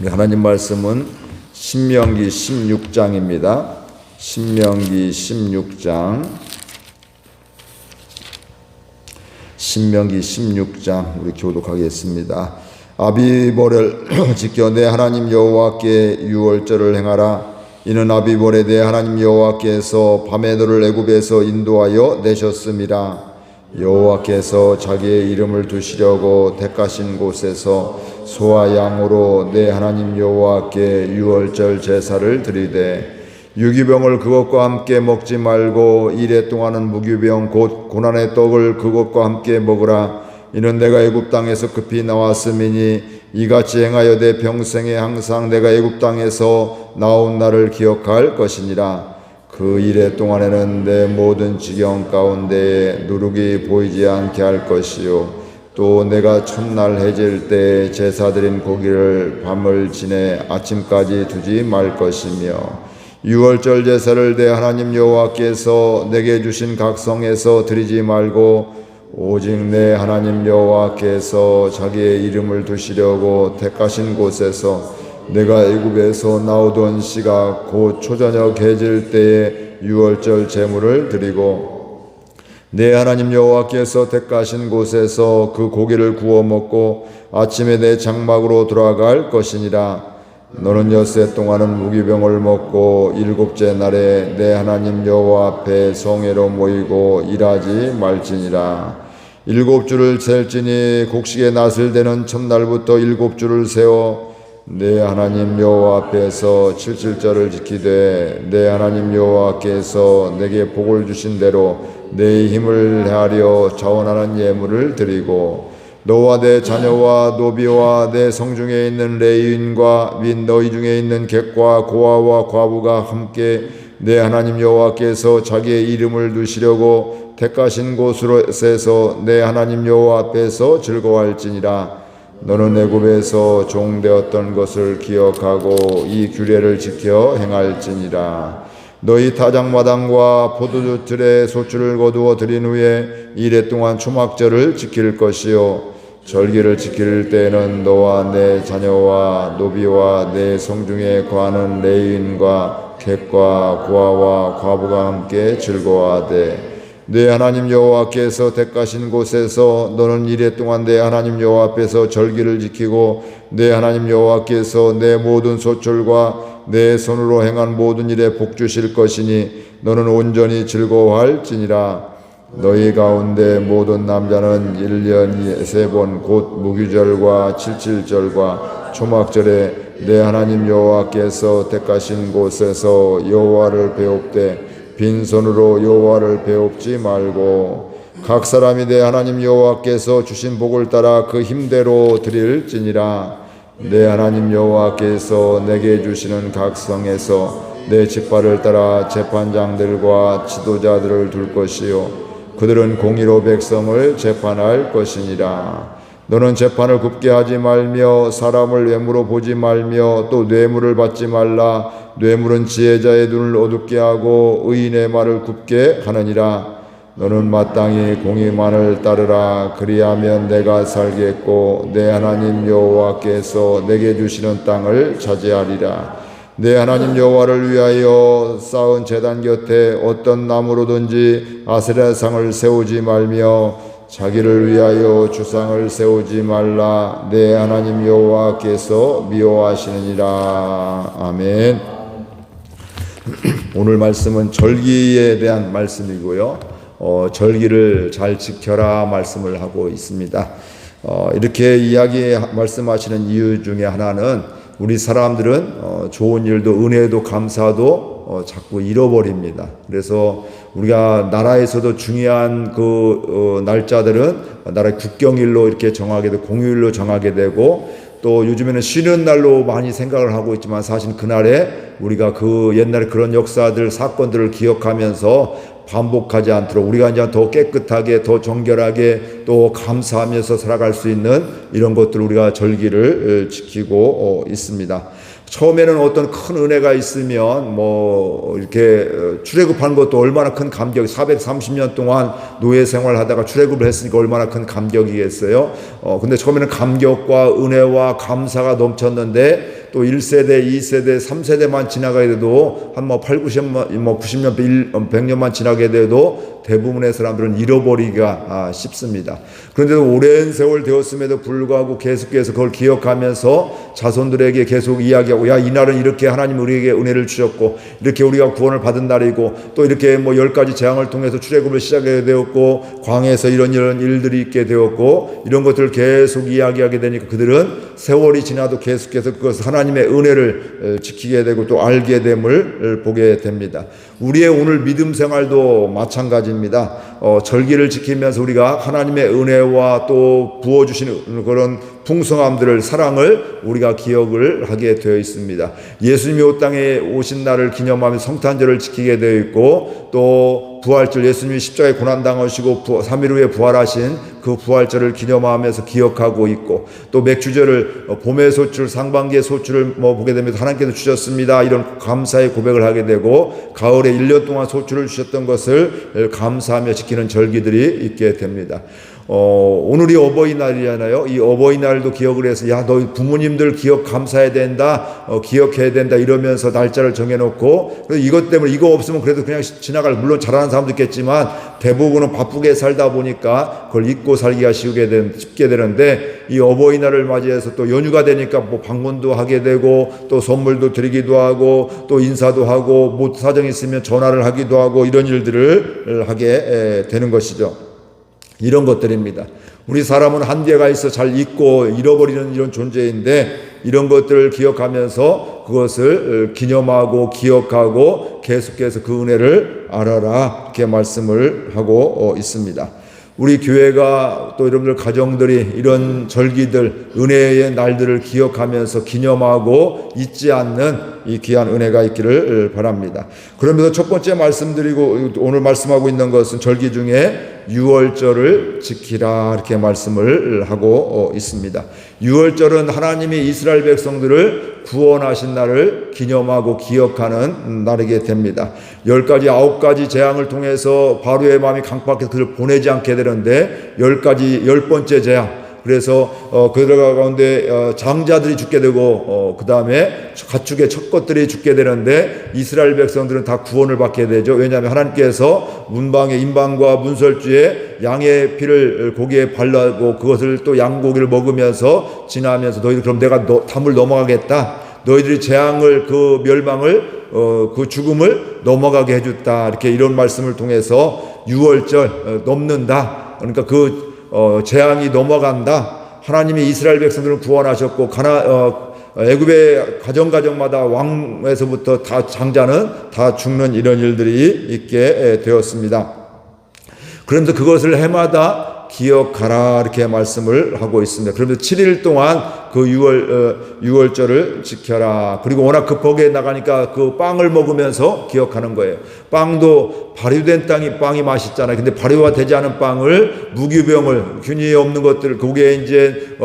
하나님 말씀은 신명기 16장입니다. 신명기 16장 우리 교독하겠습니다. 아비보를 지켜 내 하나님 여호와께 유월절을 행하라. 이는 아비볼에 내 하나님 여호와께서 밤에 너를 애굽에서 인도하여 내셨음이라. 여호와께서 자기의 이름을 두시려고 택하신 곳에서 소와 양으로 내 하나님 여호와께 유월절 제사를 드리되 유기병을 그것과 함께 먹지 말고 이레 동안은 무기병 곧 고난의 떡을 그것과 함께 먹으라. 이는 내가 애굽 땅에서 급히 나왔음이니 이같이 행하여 내 평생에 항상 내가 애굽 땅에서 나온 날을 기억할 것이니라. 그 이레 동안에는 내 모든 지경 가운데에 누룩이 보이지 않게 할 것이요 또 내가 첫날 해질 때 제사 드린 고기를 밤을 지내 아침까지 두지 말 것이며 유월절 제사를 내 하나님 여호와께서 내게 주신 각 성에서 드리지 말고 오직 내 하나님 여호와께서 자기의 이름을 두시려고 택하신 곳에서 내가 애굽에서 나오던 시가 곧 초저녁 해질 때에 유월절 제물을 드리고 내 하나님 여호와께서 택하신 곳에서 그 고기를 구워 먹고 아침에 내 장막으로 돌아갈 것이니라. 너는 엿새 동안은 무기병을 먹고 일곱째 날에 내 하나님 여호와 앞에 성회로 모이고 일하지 말지니라. 일곱 주를 셀지니 곡식의 낫을 대는 첫날부터 일곱 주를 세워 내 하나님 여호와 앞에서 칠칠절을 지키되 내 하나님 여호와께서 내게 복을 주신 대로 내 힘을 헤아려 자원하는 예물을 드리고 너와 내 자녀와 노비와 내 성중에 있는 레위인과 및 너희 중에 있는 객과 고아와 과부가 함께 내 하나님 여호와께서 자기의 이름을 두시려고 택하신 곳으로서 내 하나님 여호와 앞에서 즐거워할지니라. 너는 애굽에서 종되었던 것을 기억하고 이 규례를 지켜 행할지니라. 너희 타작마당과 포도주 틀에 소출을 거두어 드린 후에 이레 동안 초막절을 지킬 것이요 절기를 지킬 때에는 너와 내 자녀와 노비와 내 성중에 거하는 레위인과 객과 고아와 과부가 함께 즐거워하되 내 하나님 여호와께서 택하신 곳에서 너는 이레 동안 내 하나님 여호와 앞에서 절기를 지키고 내 하나님 여호와께서 내 모든 소출과 내 손으로 행한 모든 일에 복 주실 것이니 너는 온전히 즐거워할지니라. 너희 가운데 모든 남자는 1년에 3번 곧 무기절과 칠칠절과 초막절에 내 하나님 여호와께서 택하신 곳에서 여호와를 배웁되 빈손으로 여호와를 배웁지 말고 각 사람이 내 하나님 여호와께서 주신 복을 따라 그 힘대로 드릴지니라. 내 하나님 여호와께서 내게 주시는 각 성에서 내 지파를 따라 재판장들과 지도자들을 둘 것이요 그들은 공의로 백성을 재판할 것이니라. 너는 재판을 굽게 하지 말며 사람을 외모로 보지 말며 또 뇌물을 받지 말라. 뇌물은 지혜자의 눈을 어둡게 하고 의인의 말을 굽게 하느니라. 너는 마땅히 공의만을 따르라. 그리하면 내가 살겠고 내 하나님 여호와께서 내게 주시는 땅을 차지하리라. 내 하나님 여호와를 위하여 쌓은 제단 곁에 어떤 나무로든지 아세라상을 세우지 말며 자기를 위하여 주상을 세우지 말라. 내 하나님 여호와께서 미워하시느니라. 아멘. 오늘 말씀은 절기에 대한 말씀이고요. 절기를 잘 지켜라 말씀을 하고 있습니다. 이렇게 말씀하시는 이유 중에 하나는 우리 사람들은 좋은 일도 은혜도 감사도 자꾸 잃어버립니다. 그래서 우리가 나라에서도 중요한 그 날짜들은 나라의 국경일로 이렇게 정하게 되고 공휴일로 정하게 되고 또 요즘에는 쉬는 날로 많이 생각을 하고 있지만 사실 그날에 우리가 그 옛날에 그런 역사들 사건들을 기억하면서 반복하지 않도록 우리가 이제 더 깨끗하게 더 정결하게 또 감사하면서 살아갈 수 있는 이런 것들 우리가 절기를 지키고 있습니다. 처음에는 어떤 큰 은혜가 있으면 뭐 이렇게 출애굽한 것도 얼마나 큰 감격, 430년 동안 노예 생활하다가 출애굽을 했으니까 얼마나 큰 감격이겠어요. 근데 처음에는 감격과 은혜와 감사가 넘쳤는데 또 1세대, 2세대, 3세대만 지나가게 돼도 한 90년, 100년만 지나게 돼도 대부분의 사람들은 잃어버리기가 쉽습니다. 그런데도 오랜 세월 되었음에도 불구하고 계속해서 그걸 기억하면서 자손들에게 계속 이야기하고, 야, 이날은 이렇게 하나님 우리에게 은혜를 주셨고, 이렇게 우리가 구원을 받은 날이고, 또 이렇게 10가지 재앙을 통해서 출애굽을 시작하게 되었고, 광야에서 이런 일들이 있게 되었고, 이런 것들을 계속 이야기하게 되니까 그들은 세월이 지나도 계속해서 그것을 하나님의 은혜를 지키게 되고 또 알게 됨을 보게 됩니다. 우리의 오늘 믿음 생활도 마찬가지입니다. 절기를 지키면서 우리가 하나님의 은혜와 또 부어주시는 그런 풍성함들을, 사랑을 우리가 기억을 하게 되어 있습니다. 예수님이 이 땅에 오신 날을 기념하며 성탄절을 지키게 되어 있고, 또 부활절, 예수님이 십자가에 고난당하시고 3일 후에 부활하신 그 부활절을 기념하면서 기억하고 있고, 또 맥주절을 봄의 소출, 상반기의 소출을 보게 되면서 하나님께서 주셨습니다, 이런 감사의 고백을 하게 되고, 가을에 1년 동안 소출을 주셨던 것을 감사하며 지키는 절기들이 있게 됩니다. 오늘이 어버이날이잖아요. 이 어버이날도 기억을 해서, 야, 너 부모님들 감사해야 된다, 기억해야 된다, 이러면서 날짜를 정해놓고, 그래서 이것 때문에 이거 없으면 그래도 그냥 지나갈, 물론 잘하는 사람도 있겠지만 대부분은 바쁘게 살다 보니까 그걸 잊고 살기가 쉽게 되는데, 이 어버이날을 맞이해서 또 연휴가 되니까 방문도 하게 되고, 또 선물도 드리기도 하고, 또 인사도 하고, 뭐 사정이 있으면 전화를 하기도 하고, 이런 일들을 하게 되는 것이죠. 이런 것들입니다. 우리 사람은 한계가 있어 잘 잊고 잃어버리는 이런 존재인데, 이런 것들을 기억하면서 그것을 기념하고 기억하고 계속해서 그 은혜를 알아라, 이렇게 말씀을 하고 있습니다. 우리 교회가 또 여러분들 가정들이 이런 절기들, 은혜의 날들을 기억하면서 기념하고 잊지 않는 이 귀한 은혜가 있기를 바랍니다. 그러면서 첫 번째 말씀드리고 오늘 말씀하고 있는 것은 절기 중에 유월절을 지키라, 이렇게 말씀을 하고 있습니다. 유월절은 하나님이 이스라엘 백성들을 구원하신 날을 기념하고 기억하는 날이게 됩니다. 10가지, 9가지 재앙을 통해서 바로의 마음이 강팍해서 그를 보내지 않게 되는데, 10번째 재앙, 그래서 그들 가운데 장자들이 죽게 되고, 그 다음에 가축의 첫 것들이 죽게 되는데, 이스라엘 백성들은 다 구원을 받게 되죠. 왜냐하면 하나님께서 문방의 임방과 문설주에 양의 피를 고기에 발라고 그것을 또 양고기를 먹으면서 지나면서, 너희들 그럼 내가 담을 넘어가겠다, 너희들이 재앙을, 그 멸망을, 그 죽음을 넘어가게 해줬다, 이렇게 이런 말씀을 통해서 유월절 넘는다, 그러니까 재앙이 넘어간다, 하나님이 이스라엘 백성들을 구원하셨고, 애굽의 가정마다 왕에서부터 다 장자는 다 죽는 이런 일들이 있게 되었습니다. 그런데 그것을 해마다 기억하라, 이렇게 말씀을 하고 있습니다. 그러면서 7일 동안 그 유월절을 지켜라. 그리고 워낙 급하게 나가니까 그 빵을 먹으면서 기억하는 거예요. 빵도 발효된 빵이 맛있잖아요. 근데 발효가 되지 않은 빵을, 무교병을, 균이 없는 것들, 그게 이제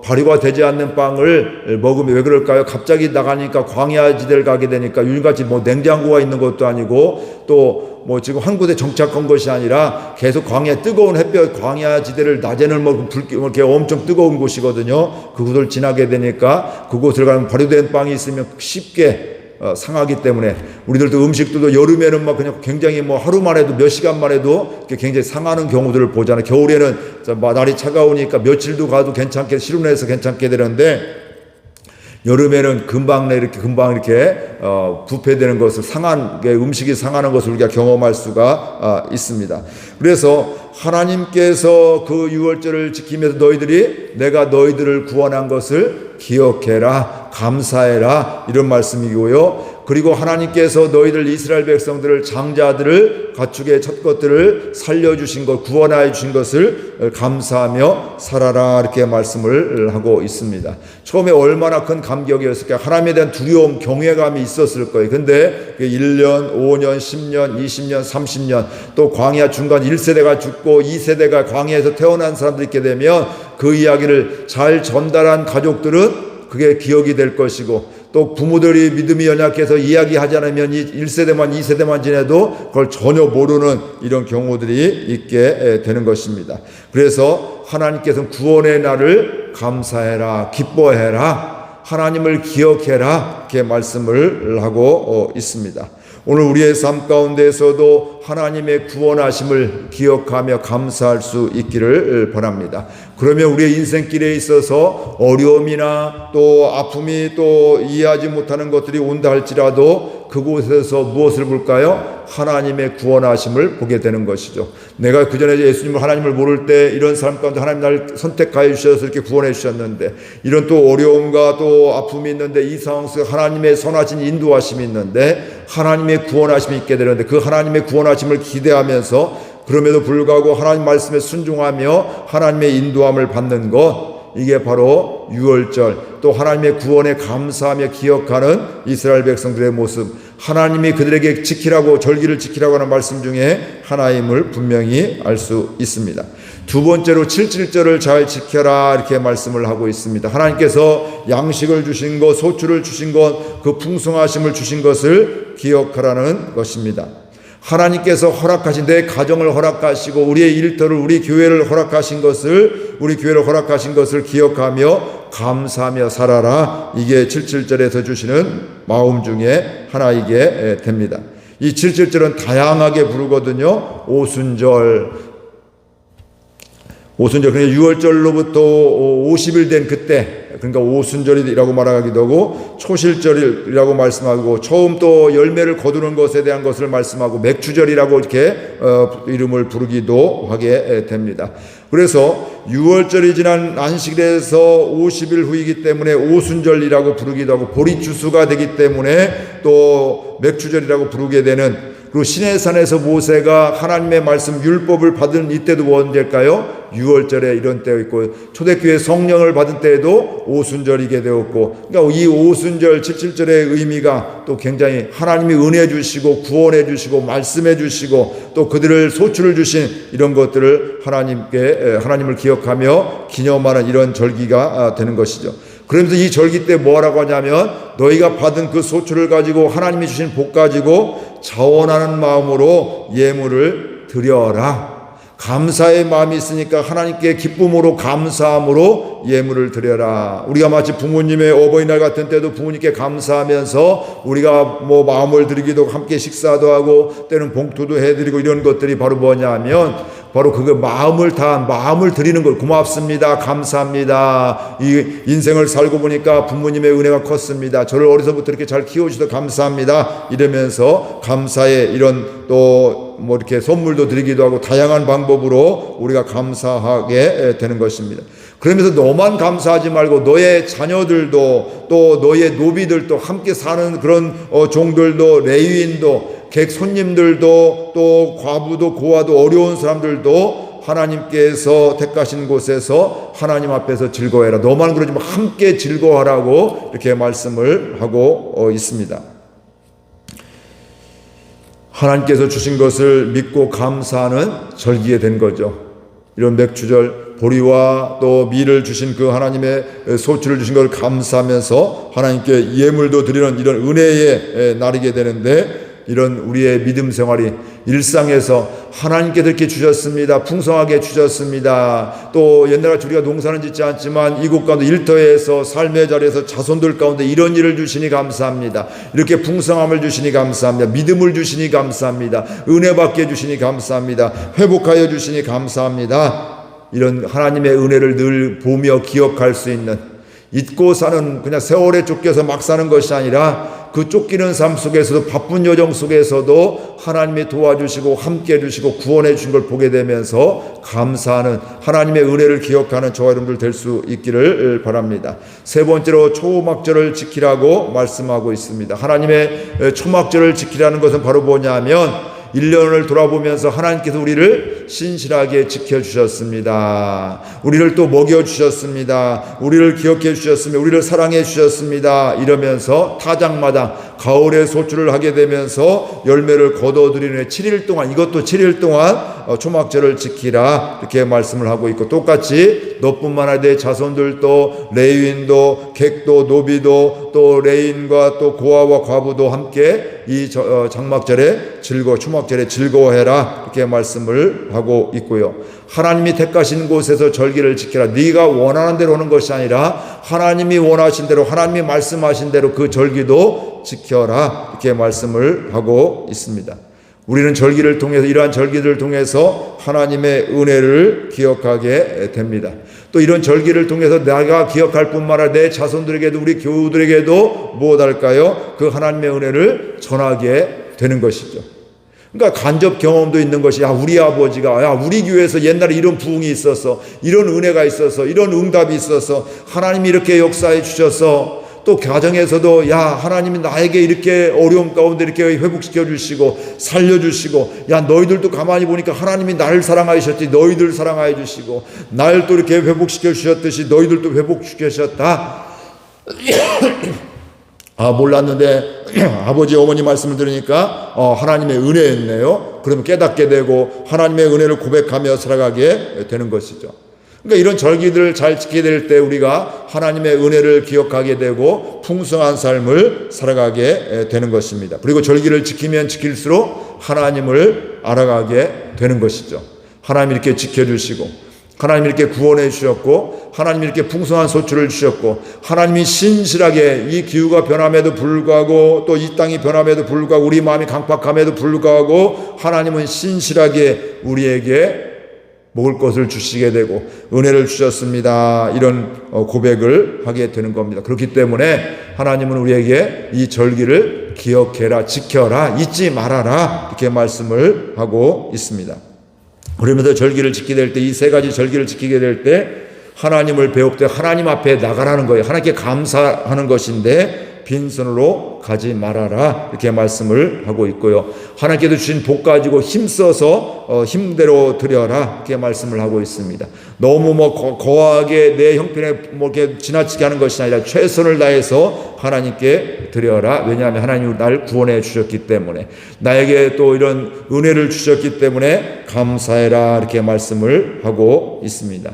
발효가 되지 않는 빵을 먹으면 왜 그럴까요? 갑자기 나가니까 광야지대를 가게 되니까, 요즘같이 냉장고가 있는 것도 아니고, 또 지금 한 곳에 정착한 것이 아니라 계속 뜨거운 햇볕, 광야지대를 낮에는 이렇게 엄청 뜨거운 곳이거든요. 그곳을 지나게 되니까 그곳을 가면 발효된 빵이 있으면 쉽게 상하기 때문에, 우리들도 음식들도 여름에는 그냥 굉장히 하루만 해도, 몇 시간만 해도 굉장히 상하는 경우들을 보잖아요. 겨울에는 날이 차가우니까 며칠도 가도 괜찮게, 실온에서 괜찮게 되는데, 여름에는 금방 이렇게 부패되는 것을, 음식이 상하는 것을 우리가 경험할 수가 있습니다. 그래서 하나님께서 그 유월절을 지키면서 내가 너희들을 구원한 것을 기억해라, 감사해라, 이런 말씀이고요. 그리고 하나님께서 너희들 이스라엘 백성들을 장자들을 가축의 첫 것들을 살려주신 것, 구원하여 주신 것을 감사하며 살아라, 이렇게 말씀을 하고 있습니다. 처음에 얼마나 큰 감격이었을까. 하나님에 대한 두려움, 경외감이 있었을 거예요. 근데 1년, 5년, 10년, 20년, 30년 또 광야 중간 1세대가 죽고 2세대가 광야에서 태어난 사람들이 있게 되면 그 이야기를 잘 전달한 가족들은 그게 기억이 될 것이고, 또 부모들이 믿음이 연약해서 이야기하지 않으면 1세대만 2세대만 지내도 그걸 전혀 모르는 이런 경우들이 있게 되는 것입니다. 그래서 하나님께서는 구원의 날을 감사해라, 기뻐해라, 하나님을 기억해라, 이렇게 말씀을 하고 있습니다. 오늘 우리의 삶 가운데에서도 하나님의 구원하심을 기억하며 감사할 수 있기를 바랍니다. 그러면 우리의 인생길에 있어서 어려움이나 또 아픔이 또 이해하지 못하는 것들이 온다 할지라도 그곳에서 무엇을 볼까요? 하나님의 구원하심을 보게 되는 것이죠. 내가 그전에 예수님을, 하나님을 모를 때 이런 삶 가운데 하나님 나를 선택하여 주셔서 이렇게 구원해 주셨는데, 이런 또 어려움과 또 아픔이 있는데 이 상황 속에 하나님의 선하신 인도하심이 있는데 하나님의 구원하심이 있게 되는데, 그 하나님의 구원하심을 기대하면서 그럼에도 불구하고 하나님 말씀에 순종하며 하나님의 인도함을 받는 것, 이게 바로 유월절, 또 하나님의 구원에 감사하며 기억하는 이스라엘 백성들의 모습, 하나님이 그들에게 지키라고, 절기를 지키라고 하는 말씀 중에 하나임을 분명히 알 수 있습니다. 두 번째로 7.7절을 잘 지켜라, 이렇게 말씀을 하고 있습니다. 하나님께서 양식을 주신 것, 소출을 주신 것, 그 풍성하심을 주신 것을 기억하라는 것입니다. 하나님께서 허락하신, 내 가정을 허락하시고 우리의 일터를, 우리 교회를 허락하신 것을, 우리 교회를 허락하신 것을 기억하며 감사하며 살아라, 이게 7.7절에서 주시는 마음 중에 하나이게 됩니다. 이 7.7절은 다양하게 부르거든요. 오순절, 그러니까 6월절로부터 50일 된 그때, 그러니까 오순절이라고 말하기도 하고 초실절이라고 말씀하고, 처음 또 열매를 거두는 것에 대한 것을 말씀하고 맥주절이라고 이렇게 이름을 부르기도 하게 됩니다. 그래서 6월절이 지난 안식일에서 50일 후이기 때문에 오순절이라고 부르기도 하고, 보리추수가 되기 때문에 또 맥주절이라고 부르게 되는, 그리고 시내산에서 모세가 하나님의 말씀 율법을 받은 이때도 언제일까요? 6월절에 이런 때가 있고, 초대교회 성령을 받은 때에도 오순절이게 되었고, 그러니까 이 오순절 7.7절의 의미가 또 굉장히 하나님이 은혜 주시고 구원해 주시고 말씀해 주시고 또 그들을 소출을 주신 이런 것들을 하나님을 기억하며 기념하는 이런 절기가 되는 것이죠. 그러면서 이 절기 때 뭐라고 하냐면, 너희가 받은 그 소출을 가지고 하나님이 주신 복 가지고 자원하는 마음으로 예물을 드려라. 감사의 마음이 있으니까 하나님께 기쁨으로, 감사함으로 예물을 드려라. 우리가 마치 부모님의 어버이날 같은 때도 부모님께 감사하면서 우리가 뭐 마음을 드리기도, 함께 식사도 하고 때는 봉투도 해드리고, 이런 것들이 바로 뭐냐면 바로 그거 마음을 드리는 걸, 고맙습니다, 감사합니다, 이 인생을 살고 보니까 부모님의 은혜가 컸습니다, 저를 어려서부터 이렇게 잘 키워주셔서 감사합니다, 이러면서 감사의 이런 또 뭐 이렇게 선물도 드리기도 하고 다양한 방법으로 우리가 감사하게 되는 것입니다. 그러면서 너만 감사하지 말고 너의 자녀들도, 또 너의 노비들도, 함께 사는 그런 종들도, 레위인도, 객 손님들도, 또 과부도 고아도, 어려운 사람들도 하나님께서 택하신 곳에서 하나님 앞에서 즐거워해라. 너만 그러지 마, 함께 즐거워하라고 이렇게 말씀을 하고 있습니다. 하나님께서 주신 것을 믿고 감사하는 절기에 된 거죠. 이런 맥주절, 보리와 또 밀을 주신 그 하나님의 소출을 주신 것을 감사하면서 하나님께 예물도 드리는 이런 은혜의 날이게 되는데, 이런 우리의 믿음 생활이 일상에서 하나님께서 이렇게 주셨습니다, 풍성하게 주셨습니다, 또 옛날같이 우리가 농사는 짓지 않지만 이곳 가운데 일터에서 삶의 자리에서 자손들 가운데 이런 일을 주시니 감사합니다, 이렇게 풍성함을 주시니 감사합니다, 믿음을 주시니 감사합니다, 은혜 받게 주시니 감사합니다, 회복하여 주시니 감사합니다. 이런 하나님의 은혜를 늘 보며 기억할 수 있는, 잊고 사는, 그냥 세월에 쫓겨서 막 사는 것이 아니라 그 쫓기는 삶 속에서도 바쁜 여정 속에서도 하나님이 도와주시고 함께 해주시고 구원해 주신 걸 보게 되면서 감사하는 하나님의 은혜를 기억하는 저와 여러분들 될 수 있기를 바랍니다. 세 번째로 초막절을 지키라고 말씀하고 있습니다. 하나님의 초막절을 지키라는 것은 바로 뭐냐면 1년을 돌아보면서 하나님께서 우리를 신실하게 지켜주셨습니다. 우리를 또 먹여주셨습니다. 우리를 기억해 주셨습니다. 우리를 사랑해 주셨습니다. 이러면서 타작마당 가을에 소출을 하게 되면서 열매를 거둬들이는 7일 동안, 이것도 7일 동안 초막절을 지키라 이렇게 말씀을 하고 있고, 똑같이 너뿐만 아니라 내 자손들도 레위인도 객도 노비도 또 레인과 또 고아와 과부도 함께 이 장막절에 초막절에 즐거워해라 이렇게 말씀을 하고 있고요. 하나님이 택하신 곳에서 절기를 지켜라. 네가 원하는 대로 하는 것이 아니라 하나님이 원하신 대로, 하나님이 말씀하신 대로 그 절기도 지켜라 이렇게 말씀을 하고 있습니다. 우리는 절기를 통해서, 이러한 절기를 통해서 하나님의 은혜를 기억하게 됩니다. 또 이런 절기를 통해서 내가 기억할 뿐만 아니라 내 자손들에게도, 우리 교우들에게도 무엇할까요? 그 하나님의 은혜를 전하게 되는 것이죠. 그러니까 간접 경험도 있는 것이, 우리 아버지가, 우리 교회에서 옛날에 이런 부흥이 있었어, 이런 은혜가 있었어, 이런 응답이 있었어, 하나님이 이렇게 역사해 주셔서, 또 가정에서도 하나님이 나에게 이렇게 어려움 가운데 이렇게 회복시켜 주시고 살려주시고, 너희들도 가만히 보니까 하나님이 나를 사랑하셨지, 너희들 사랑하여 주시고, 날 또 이렇게 회복시켜 주셨듯이 너희들도 회복시켜 주셨다. 몰랐는데 아버지 어머니 말씀을 들으니까 하나님의 은혜였네요. 그러면 깨닫게 되고 하나님의 은혜를 고백하며 살아가게 되는 것이죠. 그러니까 이런 절기들을 잘 지키게 될 때 우리가 하나님의 은혜를 기억하게 되고 풍성한 삶을 살아가게 되는 것입니다. 그리고 절기를 지키면 지킬수록 하나님을 알아가게 되는 것이죠. 하나님이 이렇게 지켜주시고, 하나님이 이렇게 구원해 주셨고, 하나님이 이렇게 풍성한 소출을 주셨고, 하나님이 신실하게 이 기후가 변함에도 불구하고, 또 이 땅이 변함에도 불구하고, 우리 마음이 강팍함에도 불구하고 하나님은 신실하게 우리에게 먹을 것을 주시게 되고 은혜를 주셨습니다. 이런 고백을 하게 되는 겁니다. 그렇기 때문에 하나님은 우리에게 이 절기를 기억해라, 지켜라, 잊지 말아라 이렇게 말씀을 하고 있습니다. 그러면서 절기를 지키게 될 때, 이 세 가지 절기를 지키게 될 때 하나님을 배울 때 하나님 앞에 나가라는 거예요. 하나님께 감사하는 것인데 빈손으로 가지 말아라 이렇게 말씀을 하고 있고요. 하나님께서 주신 복 가지고 힘써서 힘대로 드려라 이렇게 말씀을 하고 있습니다. 너무 거하게 내 형편에 이렇게 지나치게 하는 것이 아니라 최선을 다해서 하나님께 드려라. 왜냐하면 하나님이 나를 구원해 주셨기 때문에, 나에게 또 이런 은혜를 주셨기 때문에 감사해라 이렇게 말씀을 하고 있습니다.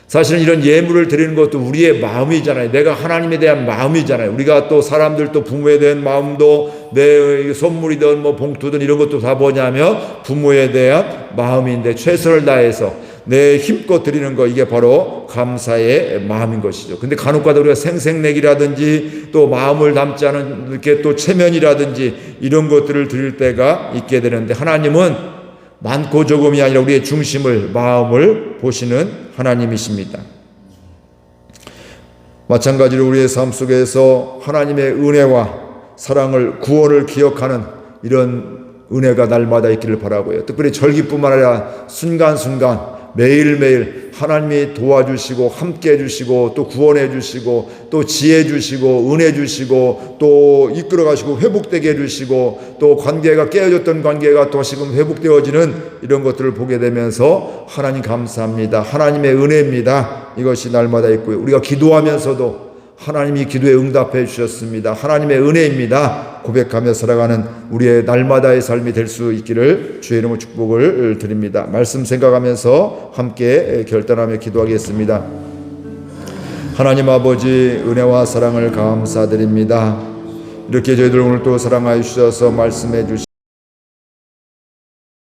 사실은 이런 예물을 드리는 것도 우리의 마음이잖아요. 내가 하나님에 대한 마음이잖아요. 우리가 또 사람들, 또 부모에 대한 마음도, 내 선물이든 봉투든 이런 것도 다 뭐냐면 부모에 대한 마음인데, 최선을 다해서 내 힘껏 드리는 거, 이게 바로 감사의 마음인 것이죠. 근데 간혹가다 우리가 생색내기라든지 또 마음을 담지 않은 이렇게 또 체면이라든지 이런 것들을 드릴 때가 있게 되는데, 하나님은 많고 조금이 아니라 우리의 중심을, 마음을 보시는 하나님이십니다. 마찬가지로 우리의 삶 속에서 하나님의 은혜와 사랑을, 구원을 기억하는 이런 은혜가 날마다 있기를 바라고요. 특별히 절기뿐만 아니라 순간순간 매일매일 하나님이 도와주시고 함께 해주시고 또 구원해 주시고 또 지혜 주시고 은혜 주시고 또 이끌어 가시고 회복되게 해주시고 또 관계가 깨어졌던 관계가 다시금 회복되어지는 이런 것들을 보게 되면서 하나님 감사합니다, 하나님의 은혜입니다, 이것이 날마다 있고요. 우리가 기도하면서도 하나님이 기도에 응답해 주셨습니다, 하나님의 은혜입니다 고백하며 살아가는 우리의 날마다의 삶이 될 수 있기를 주의 이름으로 축복을 드립니다. 말씀 생각하면서 함께 결단하며 기도하겠습니다. 하나님 아버지, 은혜와 사랑을 감사드립니다. 이렇게 저희들 오늘 또 사랑하여 주셔서 말씀해 주시